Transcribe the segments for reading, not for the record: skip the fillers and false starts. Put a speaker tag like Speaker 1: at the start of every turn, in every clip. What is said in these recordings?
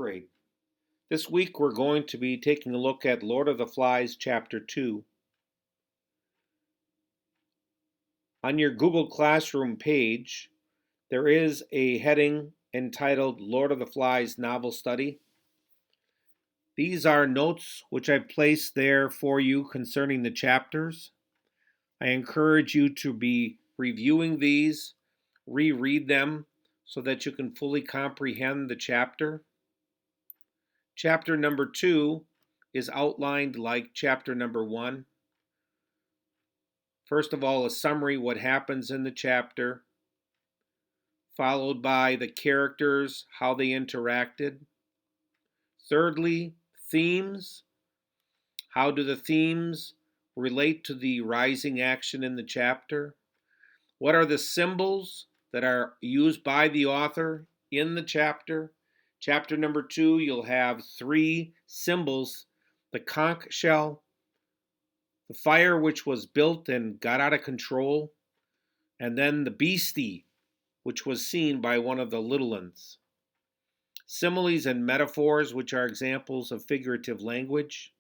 Speaker 1: grade. This week we're going to be taking a look at Lord of the Flies Chapter 2. On your Google Classroom page, there is a heading entitled Lord of the Flies Novel Study. These are notes which I've placed there for you concerning the chapters. I encourage you to be reviewing these, reread them, so that you can fully comprehend the chapter. Chapter number 2 is outlined like chapter number 1. First of all, a summary what happens in the chapter, followed by the characters, how they interacted. Thirdly, themes. How do the themes relate to the rising action in the chapter? What are the symbols that are used by the author in the chapter? Chapter number 2, you'll have 3 symbols: the conch shell, the fire which was built and got out of control, and then the beastie, which was seen by one of the little ones. Similes and metaphors, which are examples of figurative language.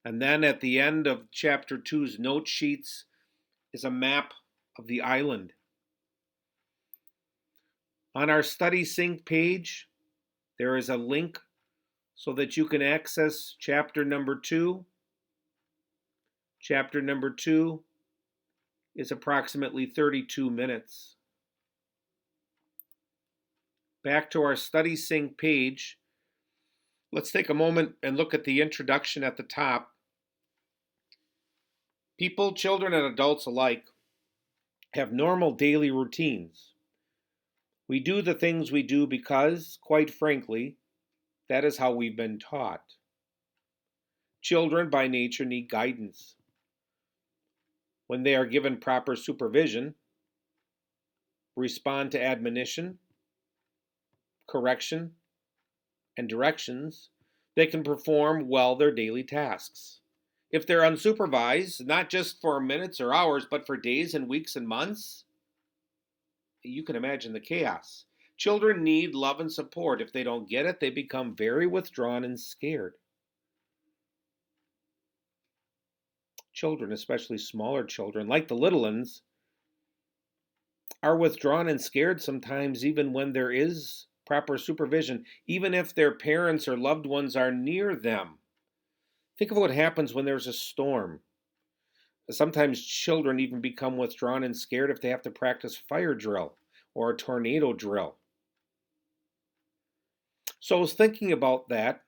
Speaker 1: And then at the end of chapter 2's note sheets is a map of the island. On our Study Sync page, there is a link so that you can access chapter number 2. Chapter number 2 is approximately 32 minutes. Back to our Study Sync page, let's take a moment and look at the introduction at the top. People, children, and adults alike have normal daily routines. We do the things we do because, quite frankly, that is how we've been taught. Children by nature need guidance. When they are given proper supervision, respond to admonition, correction, and directions, they can perform well their daily tasks. If they're unsupervised, not just for minutes or hours, but for days and weeks and months, you can imagine the chaos. Children need love and support. If they don't get it, they become very withdrawn and scared. Children, especially smaller children, like the little ones, are withdrawn and scared sometimes even when there is proper supervision, even if their parents or loved ones are near them. Think of what happens when there's a storm. Sometimes children even become withdrawn and scared if they have to practice fire drill or a tornado drill. So I was thinking about that.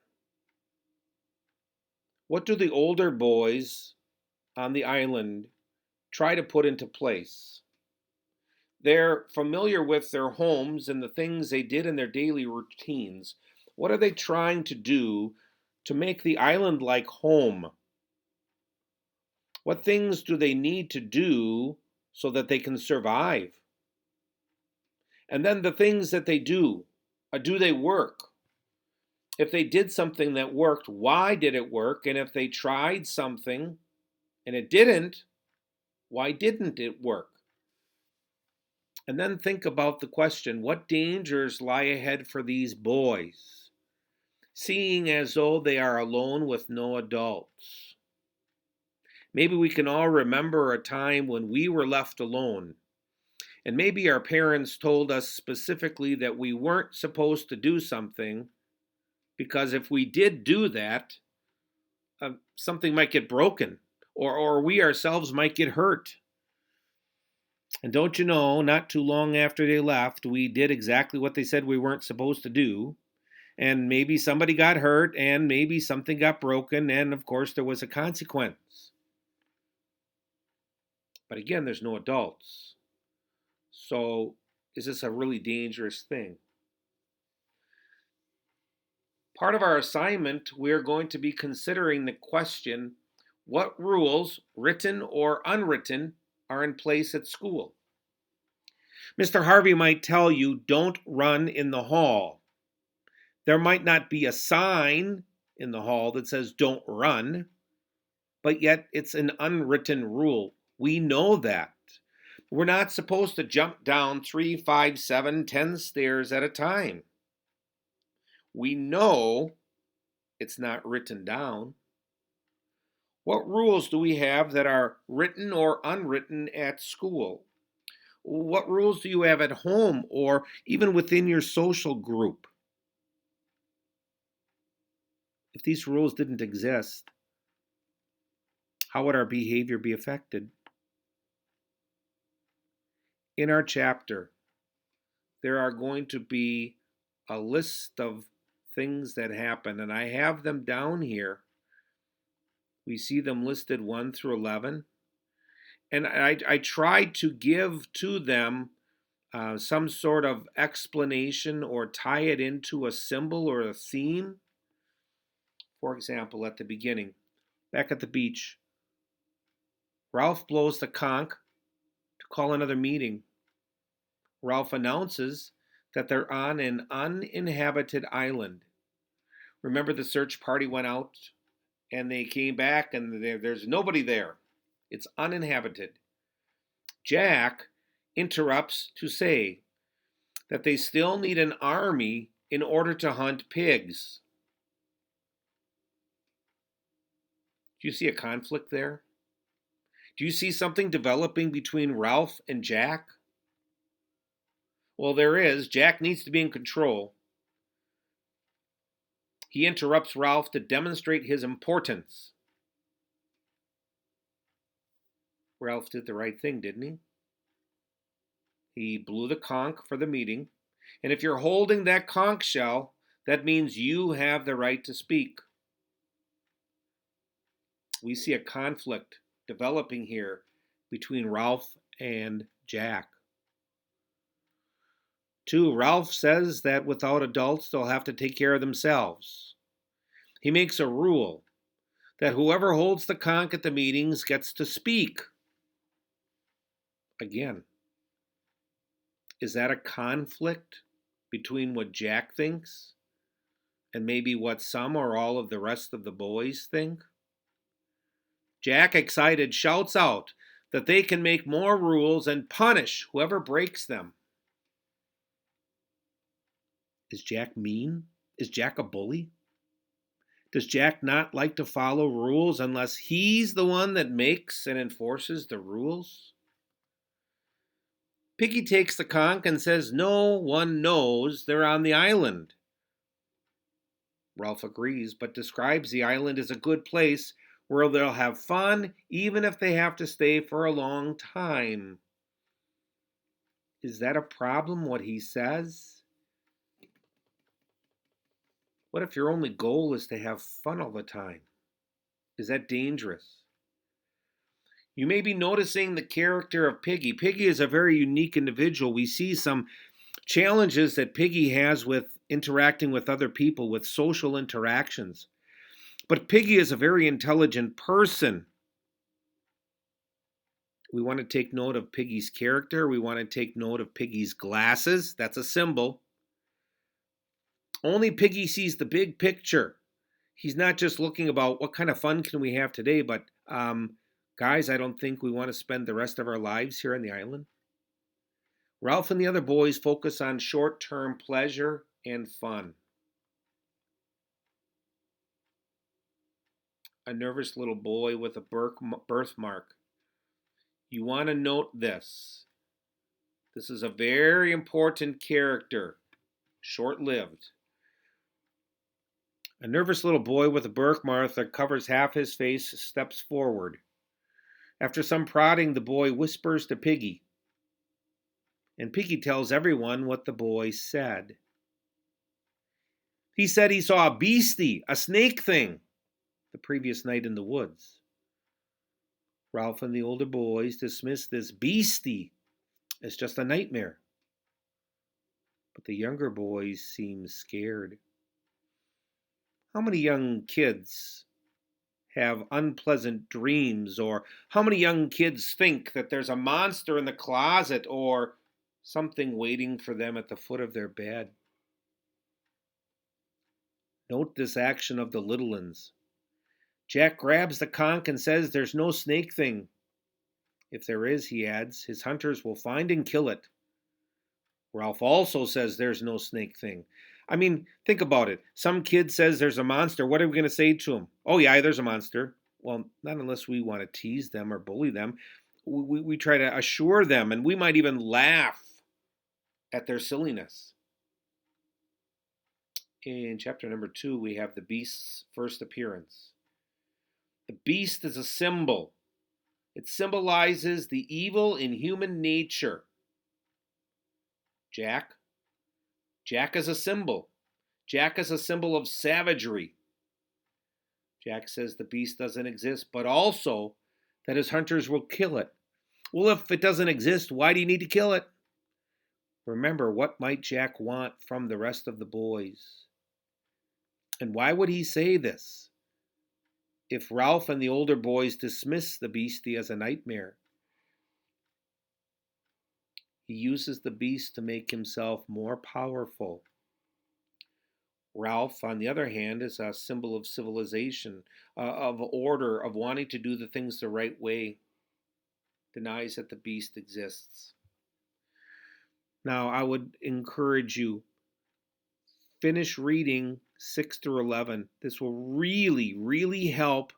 Speaker 1: What do the older boys on the island try to put into place? They're familiar with their homes and the things they did in their daily routines. What are they trying to do to make the island like home? What things do they need to do so that they can survive? And then the things that they do they work? If they did something that worked, why did it work? And if they tried something and it didn't, why didn't it work? And then think about the question, what dangers lie ahead for these boys, seeing as though they are alone with no adults? Maybe we can all remember a time when we were left alone, and maybe our parents told us specifically that we weren't supposed to do something, because if we did do that, something might get broken, or we ourselves might get hurt. And don't you know, not too long after they left, we did exactly what they said we weren't supposed to do. And maybe somebody got hurt, and maybe something got broken, and of course there was a consequence. But again, there's no adults. So is this a really dangerous thing? Part of our assignment, we're going to be considering the question, what rules, written or unwritten, are in place at school? Mr. Harvey might tell you, don't run in the hall. There might not be a sign in the hall that says don't run, but yet it's an unwritten rule. We know that. We're not supposed to jump down 3, 5, 7, 10 stairs at a time. We know it's not written down. What rules do we have that are written or unwritten at school? What rules do you have at home or even within your social group? If these rules didn't exist, how would our behavior be affected? In our chapter, there are going to be a list of things that happen, and I have them down here. We see them listed 1 through 11. And I tried to give to them some sort of explanation or tie it into a symbol or a theme. For example, at the beginning, back at the beach, Ralph blows the conch to call another meeting. Ralph announces that they're on an uninhabited island. Remember, the search party went out and they came back and there's nobody there. It's uninhabited. Jack interrupts to say that they still need an army in order to hunt pigs. Do you see a conflict there? Do you see something developing between Ralph and Jack? Well, there is. Jack needs to be in control. He interrupts Ralph to demonstrate his importance. Ralph did the right thing, didn't he? He blew the conch for the meeting. And if you're holding that conch shell, that means you have the right to speak. We see a conflict developing here between Ralph and Jack. 2, Ralph says that without adults, they'll have to take care of themselves. He makes a rule that whoever holds the conch at the meetings gets to speak. Again, is that a conflict between what Jack thinks and maybe what some or all of the rest of the boys think? Jack, excited, shouts out that they can make more rules and punish whoever breaks them. Is Jack mean? Is Jack a bully? Does Jack not like to follow rules unless he's the one that makes and enforces the rules? Piggy takes the conch and says no one knows they're on the island. Ralph agrees, but describes the island as a good place where they'll have fun even if they have to stay for a long time. Is that a problem, what he says? What if your only goal is to have fun all the time? Is that dangerous? You may be noticing the character of Piggy. Piggy is a very unique individual. We see some challenges that Piggy has with interacting with other people, with social interactions. But Piggy is a very intelligent person. We want to take note of Piggy's character. We want to take note of Piggy's glasses. That's a symbol. Only Piggy sees the big picture. He's not just looking about what kind of fun can we have today, but guys, I don't think we want to spend the rest of our lives here on the island. Ralph and the other boys focus on short-term pleasure and fun. A nervous little boy with a birthmark. You want to note this. This is a very important character, short-lived. A nervous little boy with a birthmark that covers half his face steps forward. After some prodding, the boy whispers to Piggy. And Piggy tells everyone what the boy said. He said he saw a beastie, a snake thing, the previous night in the woods. Ralph and the older boys dismiss this beastie as just a nightmare. But the younger boys seem scared. How many young kids have unpleasant dreams? Or how many young kids think that there's a monster in the closet or something waiting for them at the foot of their bed? Note this action of the little ones. Jack grabs the conch and says there's no snake thing. If there is, he adds, his hunters will find and kill it. Ralph also says there's no snake thing. I mean, think about it. Some kid says there's a monster. What are we going to say to him? Oh, yeah, there's a monster. Well, not unless we want to tease them or bully them. We try to assure them, and we might even laugh at their silliness. In chapter number 2, we have the beast's first appearance. The beast is a symbol. It symbolizes the evil in human nature. Jack is a symbol. Jack is a symbol of savagery. Jack says the beast doesn't exist, but also that his hunters will kill it. Well, if it doesn't exist, why do you need to kill it? Remember, what might Jack want from the rest of the boys? And why would he say this? If Ralph and the older boys dismiss the beastie as a nightmare, he uses the beast to make himself more powerful. Ralph, on the other hand, is a symbol of civilization, of order, of wanting to do the things the right way. Denies that the beast exists. Now, I would encourage you, finish reading 6 through 11. This will really, really help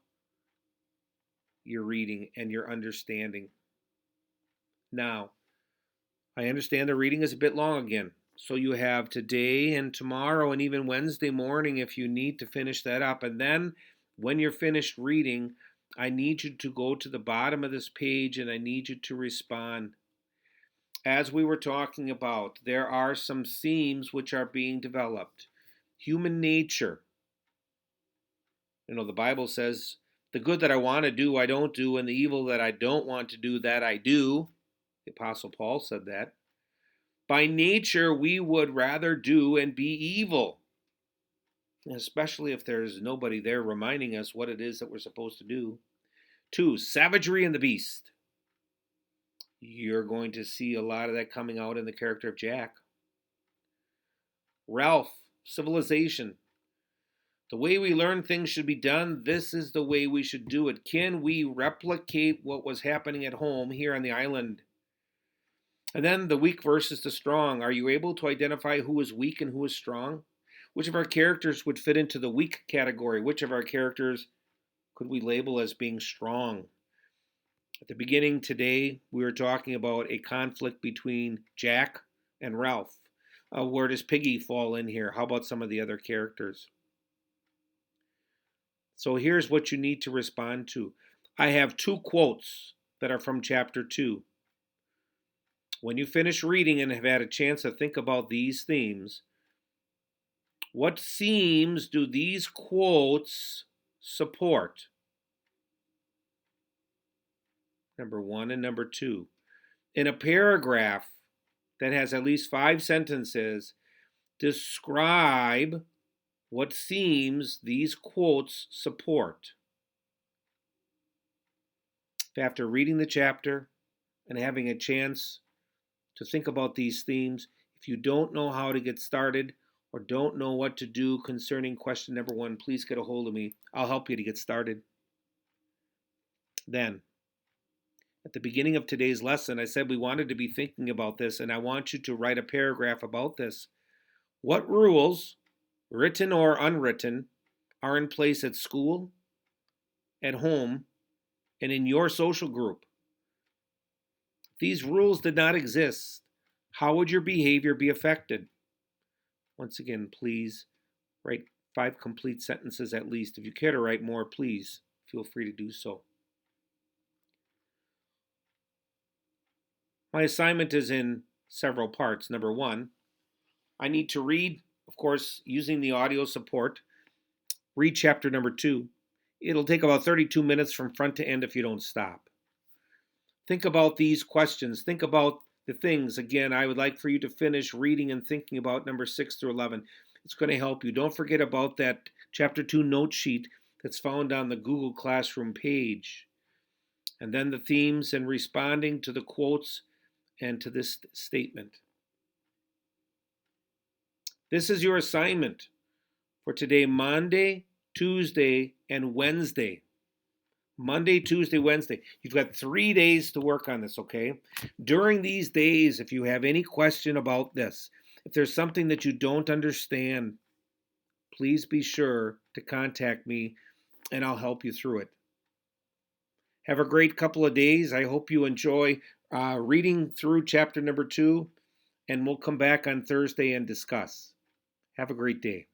Speaker 1: your reading and your understanding. Now, I understand the reading is a bit long again. So you have today and tomorrow and even Wednesday morning if you need to finish that up. And then when you're finished reading, I need you to go to the bottom of this page and I need you to respond. As we were talking about, there are some themes which are being developed. Human nature. You know, the Bible says, the good that I want to do, I don't do, and the evil that I don't want to do, that I do. The Apostle Paul said that. By nature, we would rather do and be evil, especially if there's nobody there reminding us what it is that we're supposed to do. 2, savagery and the beast. You're going to see a lot of that coming out in the character of Jack. Ralph, civilization. The way we learn things should be done, this is the way we should do it. Can we replicate what was happening at home here on the island? And then the weak versus the strong. Are you able to identify who is weak and who is strong? Which of our characters would fit into the weak category? Which of our characters could we label as being strong? At the beginning today, we were talking about a conflict between Jack and Ralph. Where does Piggy fall in here? How about some of the other characters? So here's what you need to respond to. I have 2 quotes that are from chapter 2. When you finish reading and have had a chance to think about these themes, what themes do these quotes support? Number 1 and number 2. In a paragraph that has at least 5 sentences, describe what themes these quotes support. After reading the chapter and having a chance to think about these themes, if you don't know how to get started or don't know what to do concerning question number 1, please get a hold of me. I'll help you to get started. Then, at the beginning of today's lesson, I said we wanted to be thinking about this, and I want you to write a paragraph about this. What rules, written or unwritten, are in place at school, at home, and in your social group? If these rules did not exist, how would your behavior be affected? Once again, please write 5 complete sentences at least. If you care to write more, please feel free to do so. My assignment is in several parts. Number 1, I need to read, of course, using the audio support, read chapter number 2. It'll take about 32 minutes from front to end if you don't stop. Think about these questions. Think about the things. Again, I would like for you to finish reading and thinking about number 6 through 11. It's going to help you. Don't forget about that chapter 2 note sheet that's found on the Google Classroom page. And then the themes and responding to the quotes and to this statement. This is your assignment for today, Monday, Tuesday, and Wednesday. Monday, Tuesday, Wednesday. You've got 3 days to work on this, okay? During these days, if you have any question about this, If there's something that you don't understand, please be sure to contact me and I'll help you through it. Have a great couple of days. I hope you enjoy reading through chapter number 2, and we'll come back on Thursday and discuss. Have a great day.